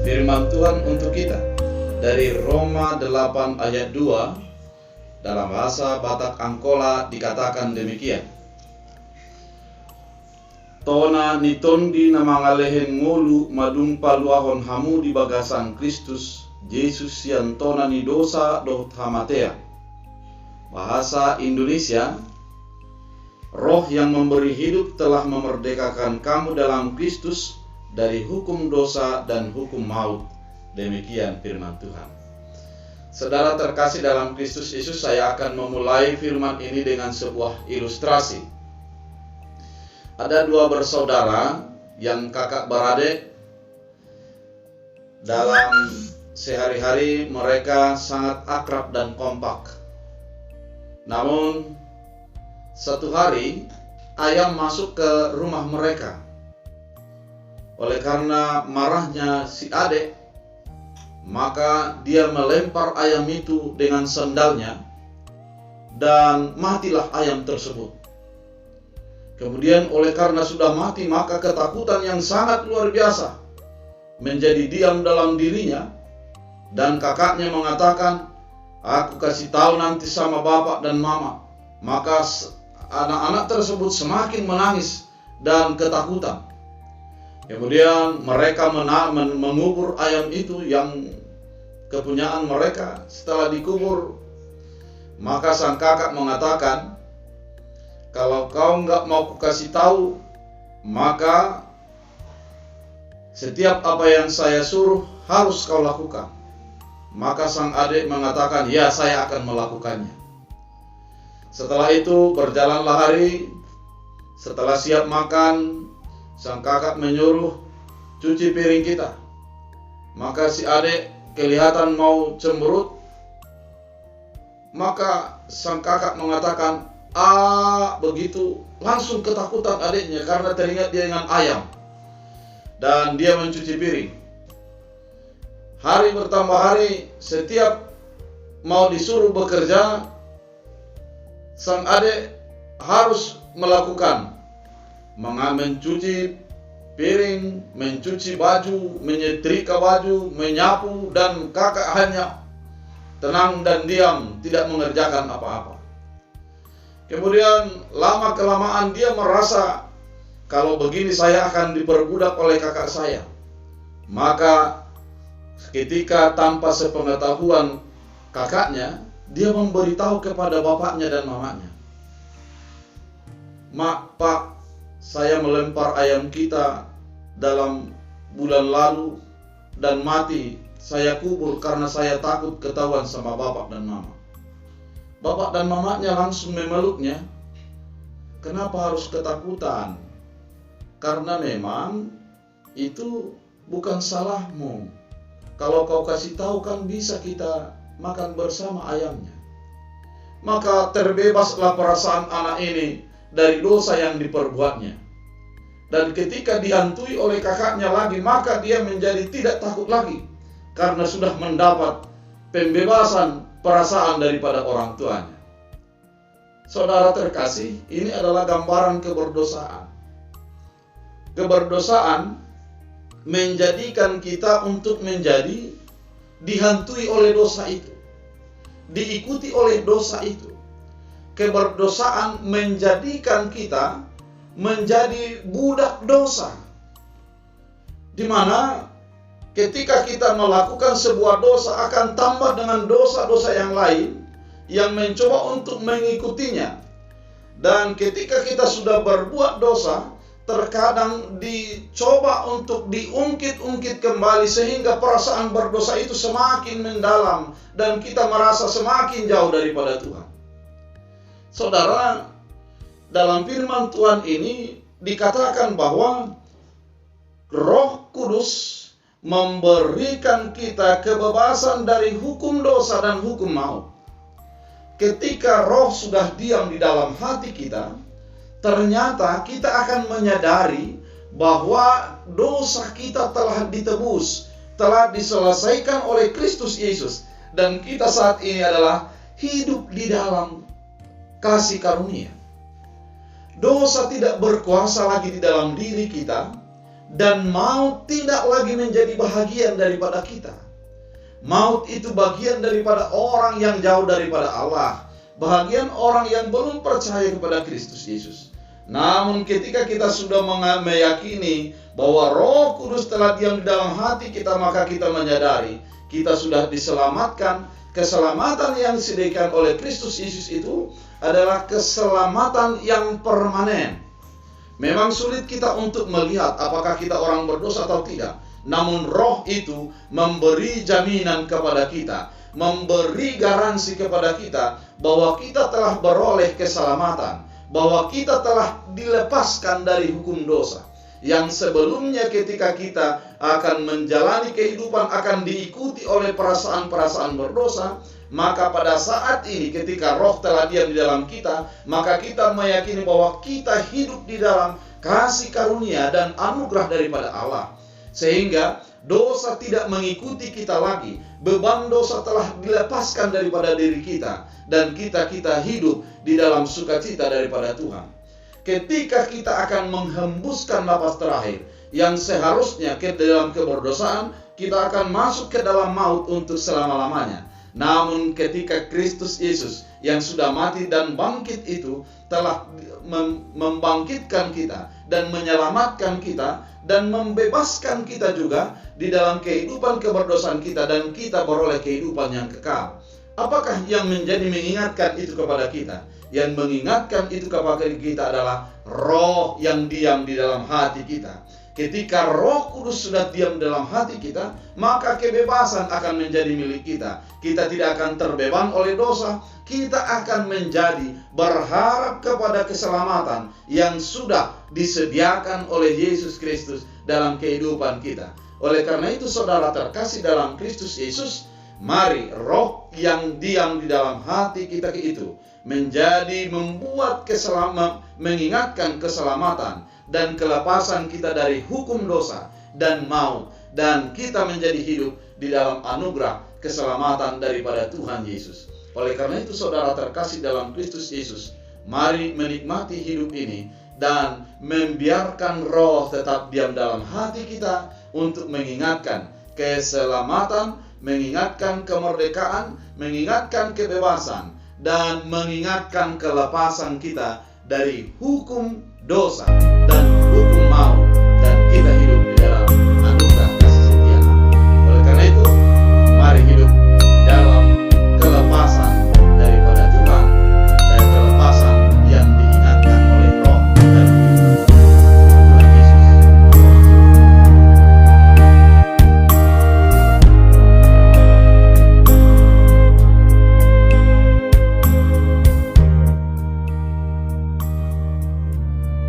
Firman Tuhan untuk kita dari Roma 8 ayat 2 dalam bahasa Batak Angkola dikatakan demikian. Tona nitondi na mga lehen ngolu madumpaluahon hamu di bagasan Kristus Yesus yang tona ni dosa dot hamatea. Bahasa Indonesia, Roh yang memberi hidup telah memerdekakan kamu dalam Kristus dari hukum dosa dan hukum maut. Demikian firman Tuhan. Saudara terkasih dalam Kristus Yesus, saya akan memulai firman ini dengan sebuah ilustrasi. Ada dua bersaudara yang kakak beradik. Dalam sehari-hari mereka sangat akrab dan kompak. Namun satu hari ayam masuk ke rumah mereka. Oleh karena marahnya si adik, maka dia melempar ayam itu dengan sendalnya dan matilah ayam tersebut. Kemudian oleh karena sudah mati, maka ketakutan yang sangat luar biasa menjadi diam dalam dirinya, dan kakaknya mengatakan, "Aku kasih tahu nanti sama bapak dan mama." Maka anak-anak tersebut semakin menangis dan ketakutan. Kemudian mereka mengubur ayam itu yang kepunyaan mereka. Setelah dikubur, maka sang kakak mengatakan, "Kalau kau nggak mau kasih tahu, maka setiap apa yang saya suruh harus kau lakukan." Maka sang adik mengatakan, "Ya, saya akan melakukannya." Setelah itu berjalanlah hari. Setelah siap makan, sang kakak menyuruh cuci piring kita. Maka si adik kelihatan mau cemberut. Maka sang kakak mengatakan, begitu. Langsung ketakutan adiknya karena teringat dia dengan ayam. Dan dia mencuci piring. Hari bertambah hari, setiap mau disuruh bekerja, sang adik harus melakukan mencuci piring, mencuci baju, menyetrika baju, menyapu, dan kakak hanya tenang dan diam, tidak mengerjakan apa-apa. Kemudian lama-kelamaan dia merasa, kalau begini saya akan diperbudak oleh kakak saya. Maka ketika tanpa sepengetahuan kakaknya, dia memberitahu kepada bapaknya dan mamanya, Pak, saya melempar ayam kita dalam bulan lalu dan mati. Saya kubur karena saya takut ketahuan sama bapak dan mama." Bapak dan mamanya langsung memeluknya. "Kenapa harus ketakutan? Karena memang itu bukan salahmu. Kalau kau kasih tahu kan bisa kita makan bersama ayamnya." Maka terbebaslah perasaan anak ini dari dosa yang diperbuatnya. Dan ketika dihantui oleh kakaknya lagi, maka dia menjadi tidak takut lagi karena sudah mendapat pembebasan perasaan daripada orang tuanya. Saudara terkasih, ini adalah gambaran keberdosaan. Keberdosaan menjadikan kita untuk menjadi dihantui oleh dosa itu, diikuti oleh dosa itu. Keberdosaan menjadikan kita menjadi budak dosa, di mana ketika kita melakukan sebuah dosa akan tambah dengan dosa-dosa yang lain yang mencoba untuk mengikutinya. Dan ketika kita sudah berbuat dosa, terkadang dicoba untuk diungkit-ungkit kembali sehingga perasaan berdosa itu semakin mendalam dan kita merasa semakin jauh daripada Tuhan. Saudara, dalam firman Tuhan ini dikatakan bahwa Roh Kudus memberikan kita kebebasan dari hukum dosa dan hukum maut. Ketika Roh sudah diam di dalam hati kita, ternyata kita akan menyadari bahwa dosa kita telah ditebus, telah diselesaikan oleh Kristus Yesus, dan kita saat ini adalah hidup di dalam kasih karunia. Dosa tidak berkuasa lagi di dalam diri kita, dan maut tidak lagi menjadi bahagian daripada kita. Maut itu bagian daripada orang yang jauh daripada Allah, bahagian orang yang belum percaya kepada Kristus Yesus. Namun ketika kita sudah meyakini bahwa Roh Kudus telah diam di dalam hati kita, maka kita menyadari kita sudah diselamatkan. Keselamatan yang disediakan oleh Kristus Yesus itu adalah keselamatan yang permanen. Memang sulit kita untuk melihat apakah kita orang berdosa atau tidak. Namun Roh itu memberi jaminan kepada kita, memberi garansi kepada kita bahwa kita telah beroleh keselamatan, bahwa kita telah dilepaskan dari hukum dosa. Yang sebelumnya ketika kita akan menjalani kehidupan akan diikuti oleh perasaan-perasaan berdosa, maka pada saat ini ketika Roh telah diam di dalam kita, maka kita meyakini bahwa kita hidup di dalam kasih karunia dan anugerah daripada Allah, sehingga dosa tidak mengikuti kita lagi. Beban dosa telah dilepaskan daripada diri kita, dan kita hidup di dalam sukacita daripada Tuhan. Ketika kita akan menghembuskan napas terakhir yang seharusnya ke dalam keberdosaan, kita akan masuk ke dalam maut untuk selama-lamanya. Namun ketika Kristus Yesus yang sudah mati dan bangkit itu telah membangkitkan kita dan menyelamatkan kita dan membebaskan kita juga di dalam kehidupan keberdosaan kita, dan kita beroleh kehidupan yang kekal. Apakah yang menjadi mengingatkan itu kepada kita? Yang mengingatkan itu kepada kita adalah Roh yang diam di dalam hati kita. Ketika Roh Kudus sudah diam dalam hati kita, maka kebebasan akan menjadi milik kita. Kita tidak akan terbeban oleh dosa. Kita akan menjadi berharap kepada keselamatan yang sudah disediakan oleh Yesus Kristus dalam kehidupan kita. Oleh karena itu, saudara terkasih dalam Kristus Yesus, mari Roh yang diam di dalam hati kita itu menjadi membuat mengingatkan keselamatan dan kelepasan kita dari hukum dosa dan maut, dan kita menjadi hidup di dalam anugerah keselamatan daripada Tuhan Yesus. Oleh karena itu, saudara terkasih dalam Kristus Yesus, mari menikmati hidup ini dan membiarkan Roh tetap diam dalam hati kita untuk mengingatkan keselamatan, mengingatkan kemerdekaan, mengingatkan kebebasan, dan mengingatkan kelepasan kita dari hukum dosa dan hukum maut.